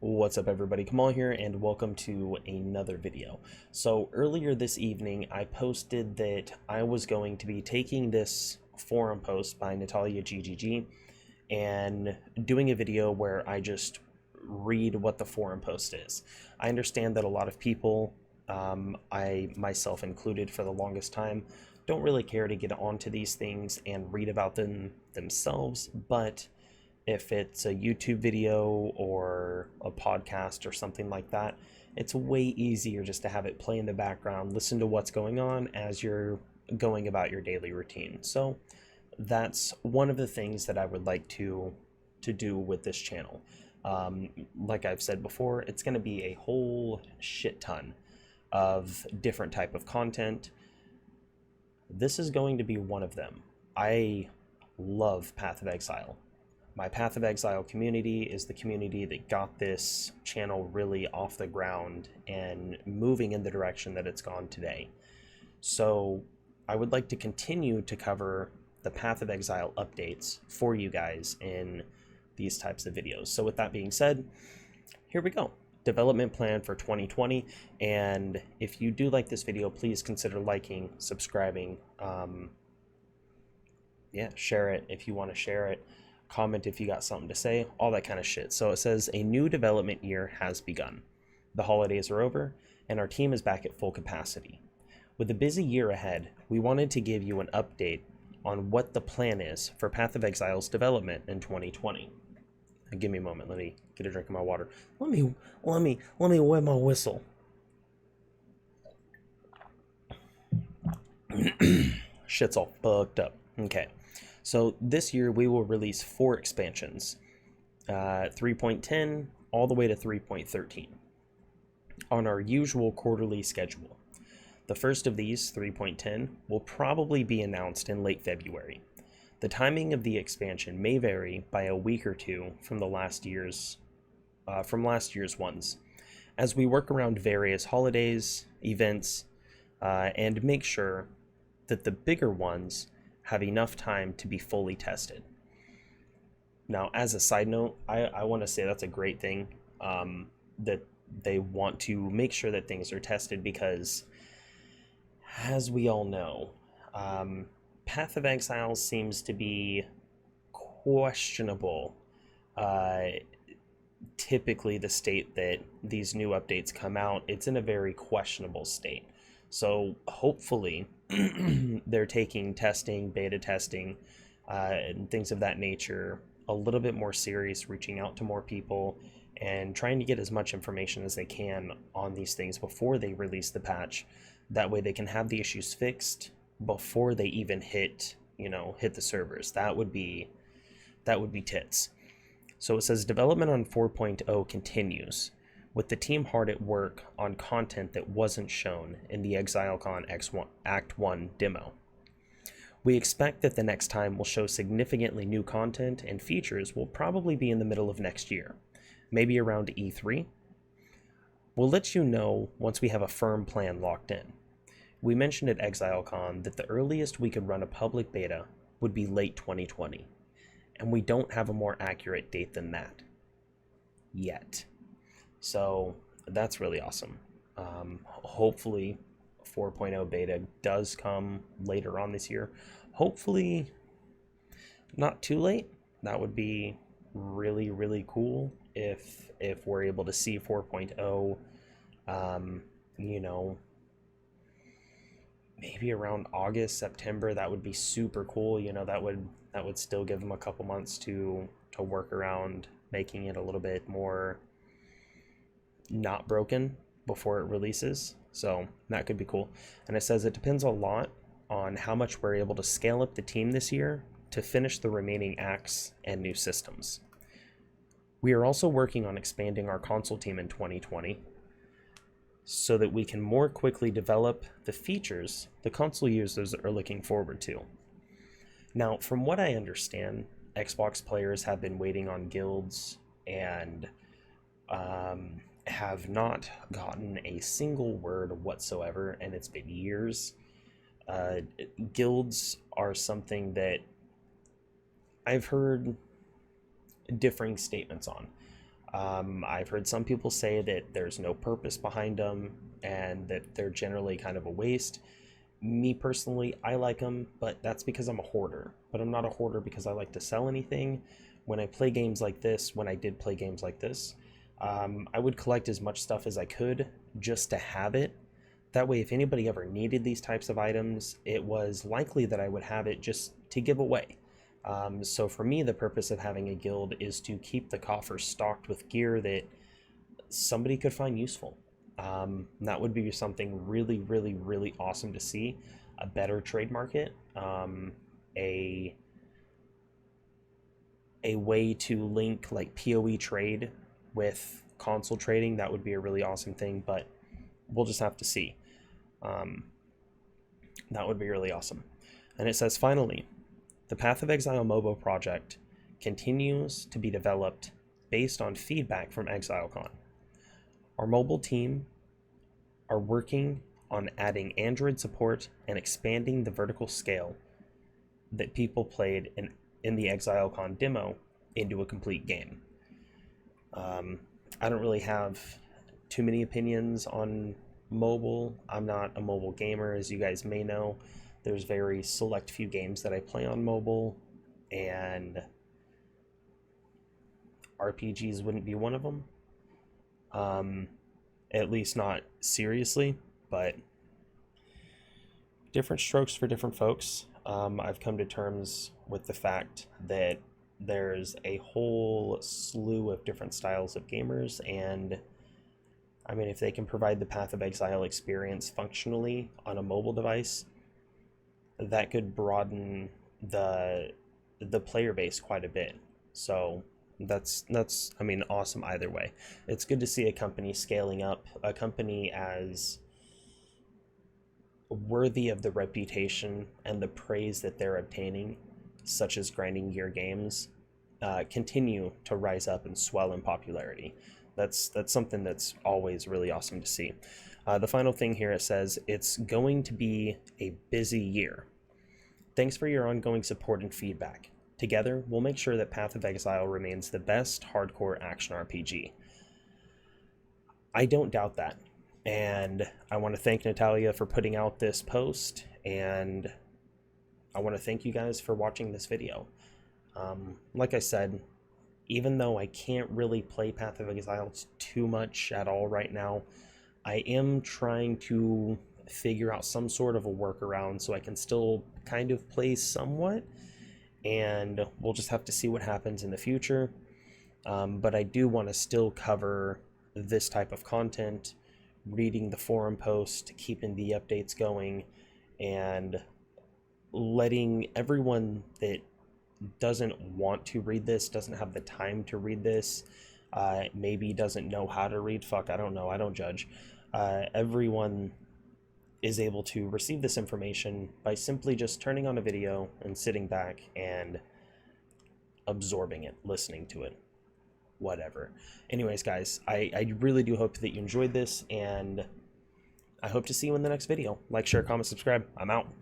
What's up everybody, Kamal here and welcome to another video. So earlier this evening I posted that I was going to be taking this forum post by Natalia GGG and doing a video where I just read what the forum post is. I understand that a lot of people, I myself included for the longest time, don't really care to get onto these things and read about them themselves, but if it's a YouTube video or a podcast or something like that, it's way easier just to have it play in the background, listen to what's going on as you're going about your daily routine. So that's one of the things that I would like to do with this channel. Like I've said before, it's going to be a whole shit ton of different type of content. This is going to be one of them. I love Path of Exile. My Path of Exile community is the community that got this channel really off the ground and moving in the direction that it's gone today. So I would like to continue to cover the Path of Exile updates for you guys in these types of videos. So with that being said, here we go. Development plan for 2020. And if you do like this video, please consider liking, subscribing, share it if you want to share it. Comment if you got something to say, all that kind of shit. So it says a new development year has begun. The holidays are over and our team is back at full capacity. With a busy year ahead, we wanted to give you an update on what the plan is for Path of Exile's development in 2020. Give me a moment, let me get a drink of my water. Let me wet my whistle. Shit's all fucked up. Okay. So this year we will release 4 expansions, 3.10 all the way to 3.13, on our usual quarterly schedule. The first of these, 3.10, will probably be announced in late February. The timing of the expansion may vary by a week or two from last year's ones, as we work around various holidays, events, and make sure that the bigger ones have enough time to be fully tested. Now, as a side note, I want to say that's a great thing, that they want to make sure that things are tested, because as we all know, Path of Exile seems to be questionable. Typically the state that these new updates come out, it's in a very questionable state. So hopefully they're taking testing, beta testing, and things of that nature a little bit more serious, reaching out to more people and trying to get as much information as they can on these things before they release the patch. That way they can have the issues fixed before they even hit the servers. That would be tits. So it says development on 4.0 continues, with the team hard at work on content that wasn't shown in the ExileCon Act 1 demo. We expect that the next time we'll show significantly new content and features will probably be in the middle of next year, maybe around E3. We'll let you know once we have a firm plan locked in. We mentioned at ExileCon that the earliest we could run a public beta would be late 2020, and we don't have a more accurate date than that yet. So that's really awesome. Hopefully 4.0 beta does come later on this year. Hopefully not too late. That would be really, really cool if we're able to see 4.0, maybe around August, September. That would be super cool. That would still give them a couple months to work around making it a little bit more not broken before it releases. So that could be cool. And it says it depends a lot on how much we're able to scale up the team this year to finish the remaining acts and new systems. We are also working on expanding our console team in 2020 so that we can more quickly develop the features the console users are looking forward to. Now, from what I understand, Xbox players have been waiting on guilds and have not gotten a single word whatsoever, and it's been years. Guilds are something that I've heard differing statements on. I've heard some people say that there's no purpose behind them and that they're generally kind of a waste. Me personally, I like them, but that's because I'm a hoarder. But I'm not a hoarder because I like to sell anything. When I play games like this, when I did play games like this, I would collect as much stuff as I could just to have it. That way, if anybody ever needed these types of items, it was likely that I would have it just to give away. So for me, the purpose of having a guild is to keep the coffers stocked with gear that somebody could find useful. That would be something really, really, really awesome to see. A better trade market, a way to link like PoE trade with console trading. That would be a really awesome thing, but we'll just have to see. That would be really awesome. And it says, finally, the Path of Exile MOBA project continues to be developed based on feedback from ExileCon. Our mobile team are working on adding Android support and expanding the vertical scale that people played in the ExileCon demo into a complete game. I don't really have too many opinions on mobile. I'm not a mobile gamer, as you guys may know. There's very select few games that I play on mobile, and RPGs wouldn't be one of them. At least not seriously, but different strokes for different folks. I've come to terms with the fact that there's a whole slew of different styles of gamers, and I mean, if they can provide the Path of Exile experience functionally on a mobile device, that could broaden the player base quite a bit. So that's I mean, awesome either way. It's good to see a company scaling up, a company as worthy of the reputation and the praise that they're obtaining, such as Grinding Gear Games, continue to rise up and swell in popularity. That's something that's always really awesome to see. The final thing here, it says, it's going to be a busy year. Thanks for your ongoing support and feedback. Together, we'll make sure that Path of Exile remains the best hardcore action RPG. I don't doubt that. And I want to thank Natalia for putting out this post, and I want to thank you guys for watching this video. Like I said, even though I can't really play Path of Exile too much at all right now, I am trying to figure out some sort of a workaround so I can still kind of play somewhat, and we'll just have to see what happens in the future. But I do want to still cover this type of content, reading the forum post, keeping the updates going, and letting everyone that doesn't want to read this, doesn't have the time to read this, maybe doesn't know how to read, fuck, I don't know, I don't judge. Everyone is able to receive this information by simply just turning on a video and sitting back and absorbing it, listening to it, whatever. Anyways, guys, I really do hope that you enjoyed this, and I hope to see you in the next video. Like, share, comment, subscribe. I'm out.